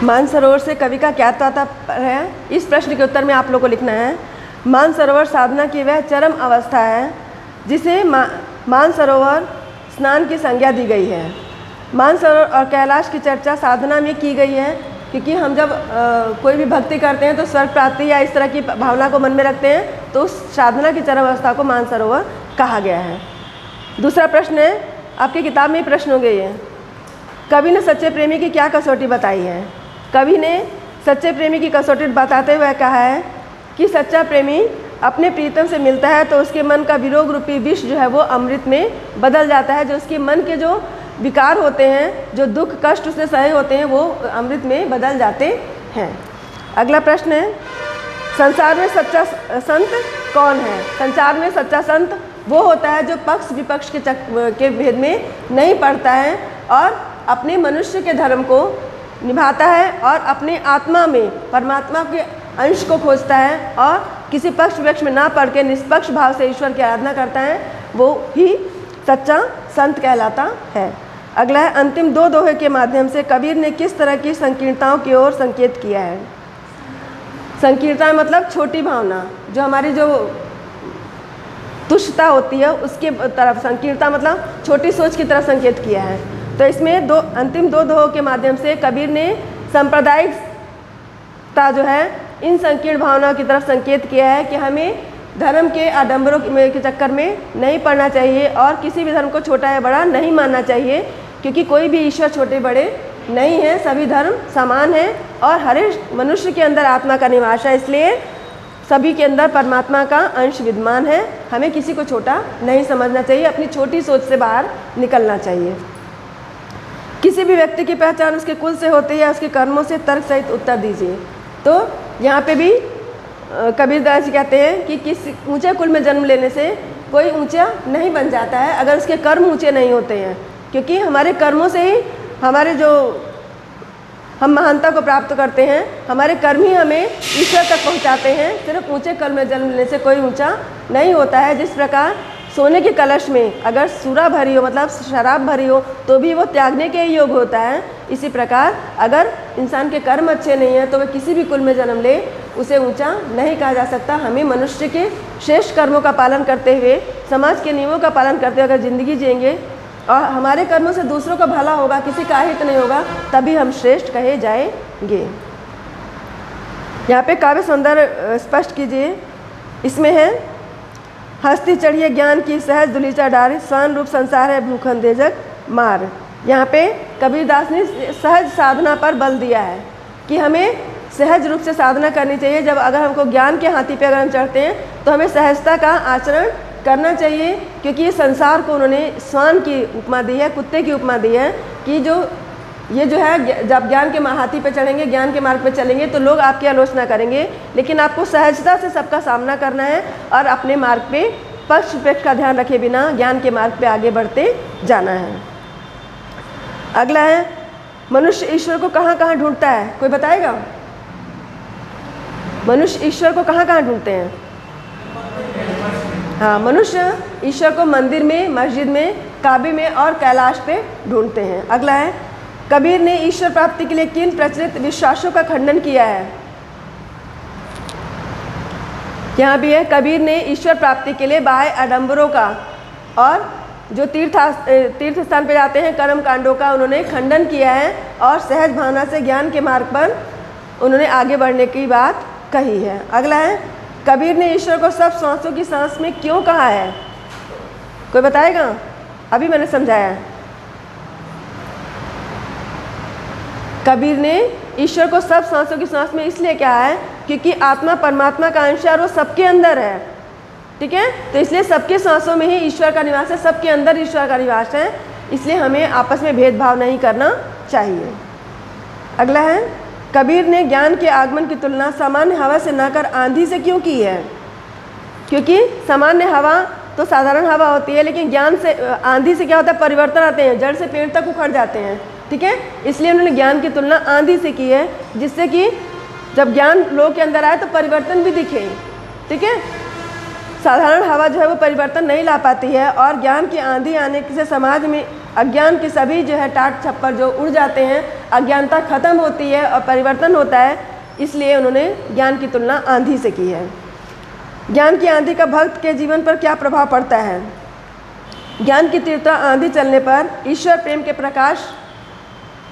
मानसरोवर से कवि का क्या तात्पर्य है? इस प्रश्न के उत्तर में आप लोग को लिखना है। मानसरोवर साधना की वह चरम अवस्था है जिसे मानसरोवर स्नान की संज्ञा दी गई है। मानसरोवर और कैलाश की चर्चा साधना में की गई है क्योंकि हम जब कोई भी भक्ति करते हैं तो स्वर्ग प्राप्ति या इस तरह की भावना को मन में रखते हैं, तो उस साधना की चरम अवस्था को मानसरोवर कहा गया है। दूसरा प्रश्न है, आपकी किताब में प्रश्न हो गई है, कवि ने सच्चे प्रेमी की क्या कसौटी बताई है? कवि ने सच्चे प्रेमी की कसौटी बताते हुए कहा है कि सच्चा प्रेमी अपने प्रीतम से मिलता है तो उसके मन का विरोग रूपी विष जो है वो अमृत में बदल जाता है। जो उसके मन के जो विकार होते हैं, जो दुख कष्ट उसने सहे होते हैं, वो अमृत में बदल जाते हैं। अगला प्रश्न है, संसार में सच्चा संत कौन है? संसार में सच्चा संत वो होता है जो पक्ष विपक्ष के भेद में नहीं पड़ता है और अपने मनुष्य के धर्म को निभाता है और अपने आत्मा में परमात्मा के अंश को खोजता है और किसी पक्ष विपक्ष में ना पड़ के निष्पक्ष भाव से ईश्वर की आराधना करता है, वो ही सच्चा संत कहलाता है। अगला है, अंतिम दो दोहे के माध्यम से कबीर ने किस तरह की संकीर्णताओं की ओर संकेत किया है? संकीर्णता मतलब छोटी भावना, जो हमारी जो तुच्छता होती है उसके तरफ, संकीर्णता मतलब छोटी सोच की तरफ संकेत किया है। तो इसमें अंतिम दो दोहों के माध्यम से कबीर ने सांप्रदायिकता जो है इन संकीर्ण भावनाओं की तरफ संकेत किया है कि हमें धर्म के आडंबरों के चक्कर में नहीं पड़ना चाहिए और किसी भी धर्म को छोटा या बड़ा नहीं मानना चाहिए, क्योंकि कोई भी ईश्वर छोटे बड़े नहीं है, सभी धर्म समान हैं और हर एक मनुष्य के अंदर आत्मा का निवास है, इसलिए सभी के अंदर परमात्मा का अंश विद्यमान है। हमें किसी को छोटा नहीं समझना चाहिए, अपनी छोटी सोच से बाहर निकलना चाहिए। किसी भी व्यक्ति की पहचान उसके कुल से होती है, उसके कर्मों से तर्क सहित उत्तर दीजिए। तो यहाँ पे भी कबीरदास जी कहते हैं कि किसी ऊंचे कुल में जन्म लेने से कोई ऊंचा नहीं बन जाता है अगर उसके कर्म ऊंचे नहीं होते हैं, क्योंकि हमारे कर्मों से ही हमारे जो हम महानता को प्राप्त करते हैं, हमारे कर्म ही हमें ईश्वर तक पहुँचाते हैं। सिर्फ ऊंचे कुल में जन्म लेने से कोई ऊंचा नहीं होता है। जिस प्रकार सोने के कलश में अगर सूरा भरी हो, मतलब शराब भरी हो, तो भी वो त्यागने के योग होता है। इसी प्रकार अगर इंसान के कर्म अच्छे नहीं हैं तो वह किसी भी कुल में जन्म ले, उसे ऊंचा नहीं कहा जा सकता। हमें मनुष्य के श्रेष्ठ कर्मों का पालन करते हुए, समाज के नियमों का पालन करते हुए अगर ज़िंदगी जिएंगे और हमारे कर्मों से दूसरों का भला होगा, किसी का हित नहीं होगा, तभी हम श्रेष्ठ कहे जाएंगे। यहाँ पे काव्य सौंदर्य स्पष्ट कीजिए। इसमें है, हस्ती चढ़िए ज्ञान की सहज दुलीचा डार, स्वान रूप संसार है भूखन देजक मार। यहाँ पे कबीरदास ने सहज साधना पर बल दिया है कि हमें सहज रूप से साधना करनी चाहिए। जब अगर हमको ज्ञान के हाथी पे अगर हम चढ़ते हैं तो हमें सहजता का आचरण करना चाहिए, क्योंकि ये संसार को उन्होंने स्वान की उपमा दी है, कुत्ते की उपमा दी है कि ये जो है जब ज्ञान के हाथी पे चढ़ेंगे, ज्ञान के मार्ग पे चलेंगे तो लोग आपकी आलोचना करेंगे, लेकिन आपको सहजता से सबका सामना करना है और अपने मार्ग पे पक्ष विपक्ष का ध्यान रखे बिना ज्ञान के मार्ग पे आगे बढ़ते जाना है। अगला है, मनुष्य ईश्वर को कहाँ कहाँ ढूंढता है? कोई बताएगा? मनुष्य ईश्वर को कहाँ कहाँ ढूंढते हैं? हाँ, मनुष्य ईश्वर को मंदिर में, मस्जिद में, काबे में और कैलाश पे ढूंढते हैं। अगला है, कबीर ने ईश्वर प्राप्ति के लिए किन प्रचलित विश्वासों का खंडन किया है? यहाँ भी है, कबीर ने ईश्वर प्राप्ति के लिए बाह्य आडंबरों का और जो तीर्थ स्थान पे जाते हैं कर्म कांडों का उन्होंने खंडन किया है और सहज भावना से ज्ञान के मार्ग पर उन्होंने आगे बढ़ने की बात कही है। अगला है, कबीर ने ईश्वर को सब सांसों की सांस में क्यों कहा है? कोई बताएगा? अभी मैंने समझाया। कबीर ने ईश्वर को सब सांसों की सांस में इसलिए कहा है क्योंकि आत्मा परमात्मा का अंश है और वो सबके अंदर है, ठीक है? तो इसलिए सबके सांसों में ही ईश्वर का निवास है, सबके अंदर ईश्वर का निवास है, इसलिए हमें आपस में भेदभाव नहीं करना चाहिए। अगला है, कबीर ने ज्ञान के आगमन की तुलना सामान्य हवा से न कर आंधी से क्यों की है? क्योंकि सामान्य हवा तो साधारण हवा होती है, लेकिन ज्ञान से, आंधी से क्या होता है? परिवर्तन आते हैं, जड़ से पेड़ तक उखड़ जाते हैं, ठीक है? इसलिए उन्होंने ज्ञान की तुलना आंधी से की है, जिससे कि जब ज्ञान लोग के अंदर आए तो परिवर्तन भी दिखे, ठीक है? साधारण हवा जो है वो परिवर्तन नहीं ला पाती है और ज्ञान की आंधी आने से समाज में अज्ञान के सभी जो है टाट छप्पर जो उड़ जाते हैं, अज्ञानता खत्म होती है और परिवर्तन होता है, इसलिए उन्होंने ज्ञान की तुलना आंधी से की है। ज्ञान की आंधी का भक्त के जीवन पर क्या प्रभाव पड़ता है? ज्ञान की तीव्रता आंधी चलने पर ईश्वर प्रेम के प्रकाश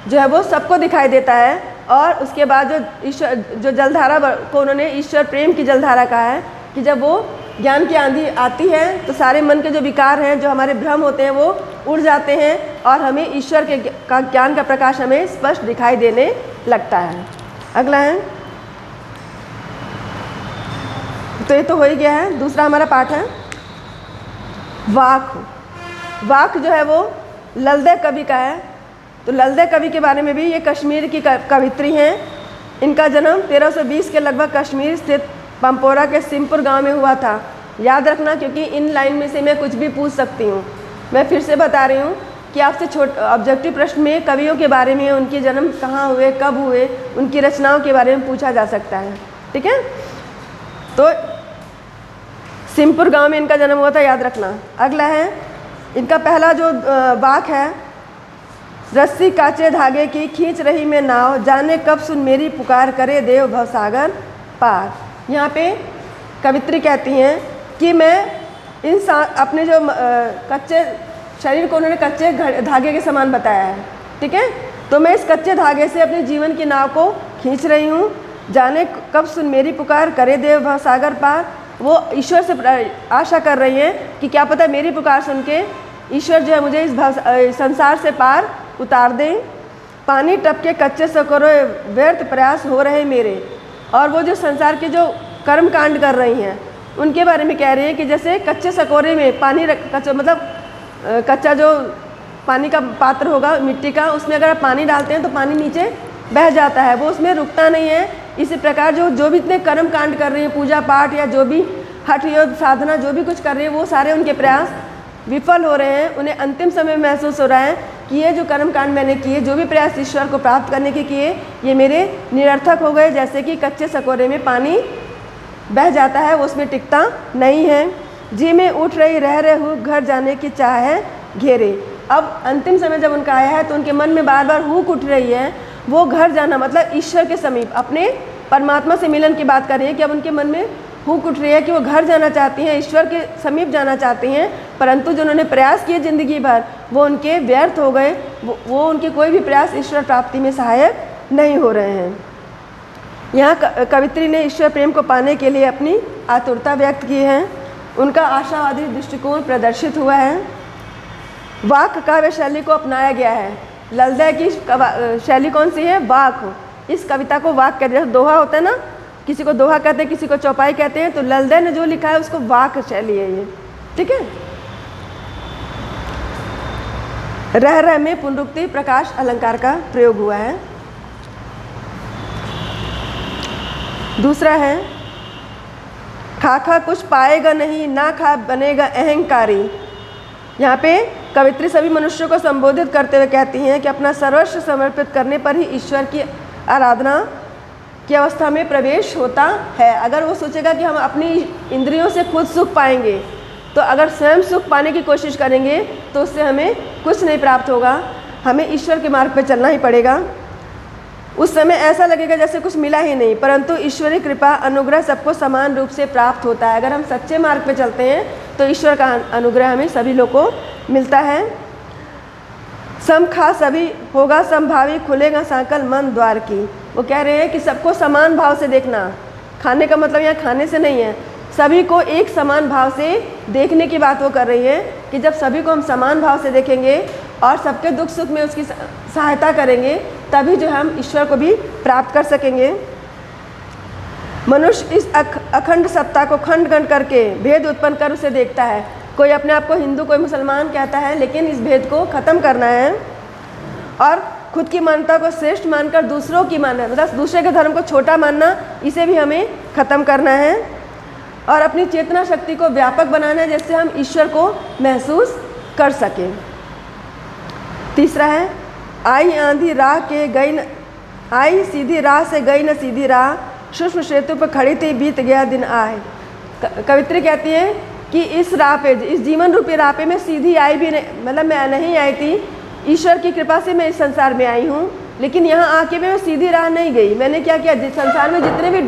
जो है वो सबको दिखाई देता है, और उसके बाद जो जलधारा को उन्होंने ईश्वर प्रेम की जलधारा कहा है कि जब वो ज्ञान की आंधी आती है तो सारे मन के जो विकार हैं, जो हमारे भ्रम होते हैं, वो उड़ जाते हैं और हमें ईश्वर के ज्ञान का प्रकाश हमें स्पष्ट दिखाई देने लगता है। अगला है, तो ये तो हो ही गया है। दूसरा हमारा पाठ है वाक। वाक जो है वो ललदे कवि का है। तो ललदे कवि के बारे में भी, ये कश्मीर की कवित्री हैं। इनका जन्म 1320 के लगभग कश्मीर स्थित पंपोरा के सिमपुर गांव में हुआ था। याद रखना, क्योंकि इन लाइन में से मैं कुछ भी पूछ सकती हूँ। मैं फिर से बता रही हूँ कि आपसे ऑब्जेक्टिव प्रश्न में कवियों के बारे में, उनके जन्म कहाँ हुए, कब हुए, उनकी रचनाओं के बारे में पूछा जा सकता है। ठीक है, तो सिमपुर गांव में इनका जन्म हुआ था, याद रखना। अगला है, इनका पहला जो वाक है, रस्सी काचे धागे की खींच रही मैं नाव, जाने कब सुन मेरी पुकार, करे देव भवसागर पार। यहाँ पे कवित्री कहती हैं कि मैं अपने जो कच्चे शरीर को उन्होंने कच्चे धागे के समान बताया है। ठीक है, तो मैं इस कच्चे धागे से अपने जीवन की नाव को खींच रही हूँ, जाने कब सुन मेरी पुकार, करे देव भवसागर पार। वो ईश्वर से आशा कर रही हैं कि क्या पता मेरी पुकार सुन के ईश्वर जो है मुझे इस संसार से पार उतार दें। पानी टपके कच्चे सकोरे व्यर्थ प्रयास हो रहे मेरे। और वो जो संसार के जो कर्म कांड कर रही हैं उनके बारे में कह रही हैं कि जैसे कच्चे सकोरे में पानी कच्चा जो पानी का पात्र होगा मिट्टी का, उसमें अगर आप पानी डालते हैं तो पानी नीचे बह जाता है, वो उसमें रुकता नहीं है। इसी प्रकार जो भी इतने कर्म कांड कर रही हैं, पूजा पाठ या जो भी हठ योग साधना जो भी कुछ कर रही है, वो सारे उनके प्रयास विफल हो रहे हैं। उन्हें अंतिम समय महसूस हो रहा है कि ये जो कर्म कांड मैंने किए, जो भी प्रयास ईश्वर को प्राप्त करने के किए, ये मेरे निरर्थक हो गए। जैसे कि कच्चे सकोरे में पानी बह जाता है, वो उसमें टिकता नहीं है। जी में उठ रही रह हूँ, घर जाने की चाह है घेरे। अब अंतिम समय जब उनका आया है तो उनके मन में बार बार हुक उठ रही है, वो घर जाना मतलब ईश्वर के समीप, अपने परमात्मा से मिलन की बात कर रही है कि अब उनके मन में हुक उठ रही है कि वो घर जाना चाहती हैं, ईश्वर के समीप जाना चाहती हैं। परंतु जो उन्होंने प्रयास किए ज़िंदगी भर, वो उनके व्यर्थ हो गए। वो उनके कोई भी प्रयास ईश्वर प्राप्ति में सहायक नहीं हो रहे हैं। यहाँ कवित्री ने ईश्वर प्रेम को पाने के लिए अपनी आतुरता व्यक्त की है। उनका आशावादी दृष्टिकोण प्रदर्शित हुआ है। वाक काव्य शैली को अपनाया गया है। ललदे की शैली कौन सी है? वाक। इस कविता को वाक कहते हैं। दोहा होता है ना, किसी को दोहा कहते हैं, किसी को चौपाई कहते हैं। तो ललदे ने जो लिखा है उसको वाक शैली है ये। ठीक है। रह में पुनरुक्ति प्रकाश अलंकार का प्रयोग हुआ है। दूसरा है, खा कुछ पाएगा नहीं, ना खा बनेगा अहंकारी। यहाँ पे कवित्री सभी मनुष्यों को संबोधित करते हुए कहती हैं कि अपना सर्वस्व समर्पित करने पर ही ईश्वर की आराधना की अवस्था में प्रवेश होता है। अगर वो सोचेगा कि हम अपनी इंद्रियों से खुद सुख पाएंगे, तो अगर स्वयं सुख पाने की कोशिश करेंगे तो उससे हमें कुछ नहीं प्राप्त होगा। हमें ईश्वर के मार्ग पर चलना ही पड़ेगा। उस समय ऐसा लगेगा जैसे कुछ मिला ही नहीं, परंतु ईश्वरी कृपा अनुग्रह सबको समान रूप से प्राप्त होता है। अगर हम सच्चे मार्ग पे चलते हैं तो ईश्वर का अनुग्रह हमें सभी लोग को मिलता है। सम खा सभी होगा समभावी, खुलेगा सांकल मन द्वार की। वो कह रहे हैं कि सबको समान भाव से देखना। खाने का मतलब यहाँ खाने से नहीं है, सभी को एक समान भाव से देखने की बात वो कर रही है कि जब सभी को हम समान भाव से देखेंगे और सबके दुख सुख में उसकी सहायता करेंगे, तभी जो हम ईश्वर को भी प्राप्त कर सकेंगे। मनुष्य इस अखंड सत्ता को खंड खंड करके भेद उत्पन्न कर उसे देखता है। कोई अपने आप को हिंदू, कोई मुसलमान कहता है, लेकिन इस भेद को ख़त्म करना है और खुद की मान्यता को श्रेष्ठ मानकर दूसरों की मानना, मतलब दूसरे के धर्म को छोटा मानना, इसे भी हमें ख़त्म करना है और अपनी चेतना शक्ति को व्यापक बनाना है, जिससे हम ईश्वर को महसूस कर सकें। तीसरा है, आई आंधी राह के गई न, आई सीधी राह से गई न सीधी राह, सूक्ष्म सेतु पर खड़ी थी बीत गया दिन आए। कवित्री कहती है कि इस राह पे, इस जीवन रूपी राह पे मैं सीधी आई भी नहीं, मतलब मैं नहीं आई थी, ईश्वर की कृपा से मैं इस संसार में आई हूँ, लेकिन यहाँ आके मैं सीधी राह नहीं गई। मैंने क्या किया, संसार में जितने भी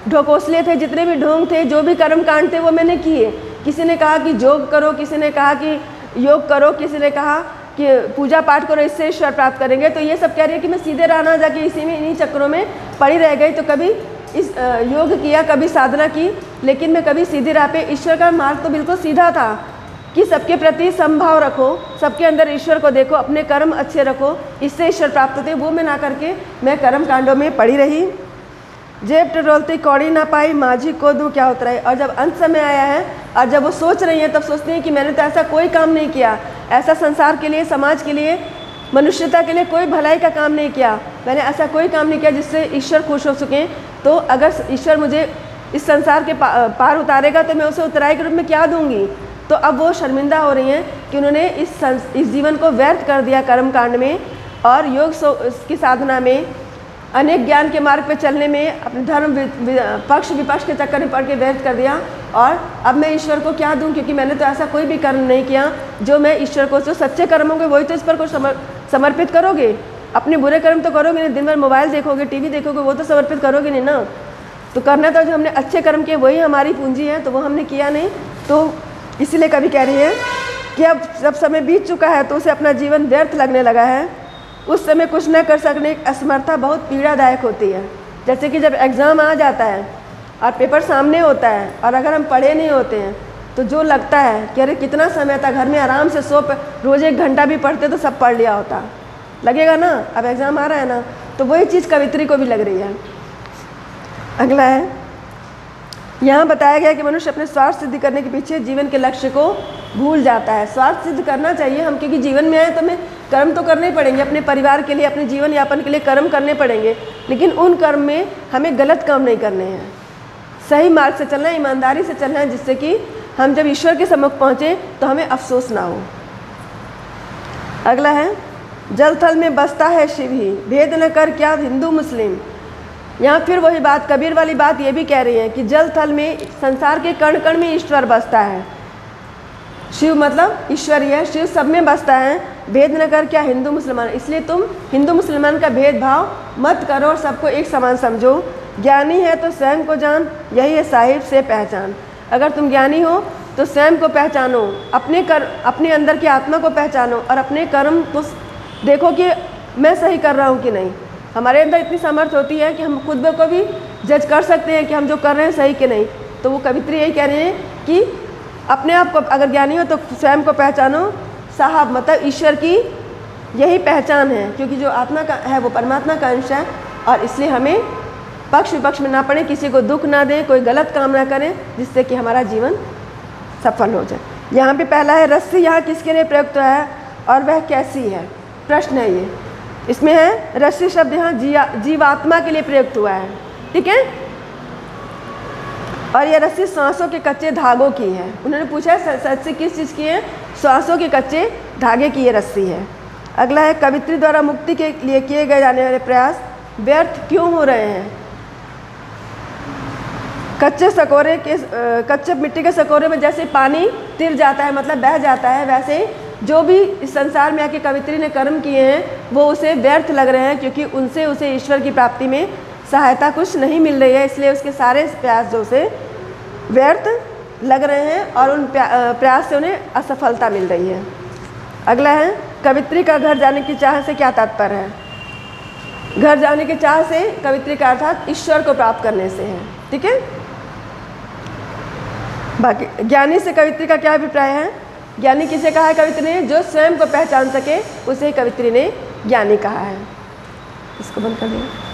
ढकोसले थे, जितने भी ढोंग थे, जो भी कर्म कांड थे वो मैंने किए। किसी ने कहा कि योग करो, किसी ने कहा कि योग करो, किसी ने कहा कि पूजा पाठ करो, इससे ईश्वर प्राप्त करेंगे। तो ये सब कह रही है कि मैं सीधे राह ना जाके इसी में, इन्हीं चक्रों में पड़ी रह गई। तो कभी इस योग किया, कभी साधना की, लेकिन मैं कभी सीधी राह पे, ईश्वर का मार्ग तो बिल्कुल सीधा था कि सबके प्रति समभाव रखो, सबके अंदर ईश्वर को देखो, अपने कर्म अच्छे रखो, इससे ईश्वर प्राप्त होते। वो मैं ना करके मैं कर्म कांडों में पड़ी रही। जेब टटोलती कौड़ी ना पाई, माझी को दूँ क्या उतराई। और जब अंत समय आया है और जब वो सोच रही हैं, तब सोचती हैं कि मैंने तो ऐसा कोई काम नहीं किया, ऐसा संसार के लिए, समाज के लिए, मनुष्यता के लिए कोई भलाई का काम नहीं किया, मैंने ऐसा कोई काम नहीं किया जिससे ईश्वर खुश हो सकें। तो अगर ईश्वर मुझे इस संसार के पार उतारेगा तो मैं उसे उतराई के रूप में क्या दूंगी। तो अब वो शर्मिंदा हो रही हैं कि उन्होंने इस जीवन को व्यर्थ कर दिया कर्म कांड में और योग की साधना में, अनेक ज्ञान के मार्ग पे चलने में, अपने धर्म पक्ष विपक्ष के चक्कर में पड़ के व्यर्थ कर दिया। और अब मैं ईश्वर को क्या दूं, क्योंकि मैंने तो ऐसा कोई भी कर्म नहीं किया जो मैं ईश्वर को, जो सच्चे कर्म होंगे वही तो इस पर को समर्पित करोगे। अपने बुरे कर्म तो करोगे नहीं, दिन भर मोबाइल देखोगे, टीवी देखोगे, वो तो समर्पित करोगे नहीं ना। तो करना तो जो हमने अच्छे कर्म किए वही हमारी पूंजी है, तो वो हमने किया नहीं। तो इसीलिए कभी कह रही है कि अब जब समय बीत चुका है तो उसे अपना जीवन व्यर्थ लगने लगा है। उस समय कुछ न कर सकने की असमर्थता बहुत पीड़ादायक होती है। जैसे कि जब एग्ज़ाम आ जाता है और पेपर सामने होता है और अगर हम पढ़े नहीं होते हैं तो जो लगता है कि अरे कितना समय था, घर में आराम से रोज़ 1 घंटा भी पढ़ते तो सब पढ़ लिया होता, लगेगा ना। अब एग्ज़ाम आ रहा है ना, तो वही चीज़ कवित्री को भी लग रही है। अगला है, यहाँ बताया गया कि मनुष्य अपने स्वार्थ सिद्ध करने के पीछे जीवन के लक्ष्य को भूल जाता है। स्वार्थ सिद्ध करना चाहिए हम, क्योंकि जीवन में आए तो हमें कर्म तो करने ही पड़ेंगे, अपने परिवार के लिए, अपने जीवन यापन के लिए कर्म करने पड़ेंगे, लेकिन उन कर्म में हमें गलत काम नहीं करने हैं, सही मार्ग से चलना है, ईमानदारी से चलना है, जिससे कि हम जब ईश्वर के सम्मुख पहुँचें तो हमें अफसोस ना हो। अगला है, जल थल में बसता है शिव ही, भेद न कर क्या हिंदू मुस्लिम। यहाँ फिर वही बात, कबीर वाली बात ये भी कह रही है कि जल थल में, संसार के कण कण में ईश्वर बसता है। शिव मतलब ईश्वर ही है, शिव सब में बसता है। भेद न कर क्या हिंदू मुसलमान, इसलिए तुम हिंदू मुसलमान का भेदभाव मत करो और सबको एक समान समझो। ज्ञानी है तो स्वयं को जान, यही है साहिब से पहचान। अगर तुम ज्ञानी हो तो स्वयं को पहचानो, अपने अंदर की आत्मा को पहचानो और अपने कर्म को देखो कि मैं सही कर रहा हूँ कि नहीं। हमारे अंदर इतनी सामर्थ्य होती है कि हम खुद को भी जज कर सकते हैं कि हम जो कर रहे हैं सही कि नहीं। तो वो कवित्री यही कह रहे हैं कि अपने आप को अगर ज्ञानी हो तो स्वयं को पहचानो। साहब मतलब ईश्वर की यही पहचान है, क्योंकि जो आत्मा का है वो परमात्मा का अंश है, और इसलिए हमें पक्ष विपक्ष में ना पड़े, किसी को दुख ना दें, कोई गलत काम ना करें, जिससे कि हमारा जीवन सफल हो जाए। यहाँ पे पहला है, रस्सी यहाँ किसके लिए प्रयुक्त है और वह कैसी है, प्रश्न है ये। इसमें है रस्सी शब्द यहाँ जीवात्मा के लिए प्रयुक्त हुआ है, ठीक है। और यह रस्सी सांसों के कच्चे धागों की है। उन्होंने पूछा है रस्सी किस चीज़ की है, सांसों के कच्चे धागे की ये रस्सी है। अगला है, कवित्री द्वारा मुक्ति के लिए किए गए जाने वाले प्रयास व्यर्थ क्यों हो रहे हैं। कच्चे मिट्टी के सकोरे में जैसे पानी तिर जाता है, मतलब बह जाता है, वैसे जो भी इस संसार में आके कवित्री ने कर्म किए हैं वो उसे व्यर्थ लग रहे हैं, क्योंकि उनसे उसे ईश्वर की प्राप्ति में सहायता कुछ नहीं मिल रही है। इसलिए उसके सारे प्रयास जो से व्यर्थ लग रहे हैं और उन प्रयास से उन्हें असफलता मिल रही है। अगला है, कवित्री का घर जाने की चाह से क्या तात्पर्य है। घर जाने की चाह से कवित्री का अर्थात ईश्वर को प्राप्त करने से है, ठीक है। बाकी ज्ञानी से कवित्री का क्या अभिप्राय है। ज्ञानी किसे कहा है कवित्री ने, जो स्वयं को पहचान सके उसे कवित्री ने ज्ञानी कहा है। इसको बंद कर दिया।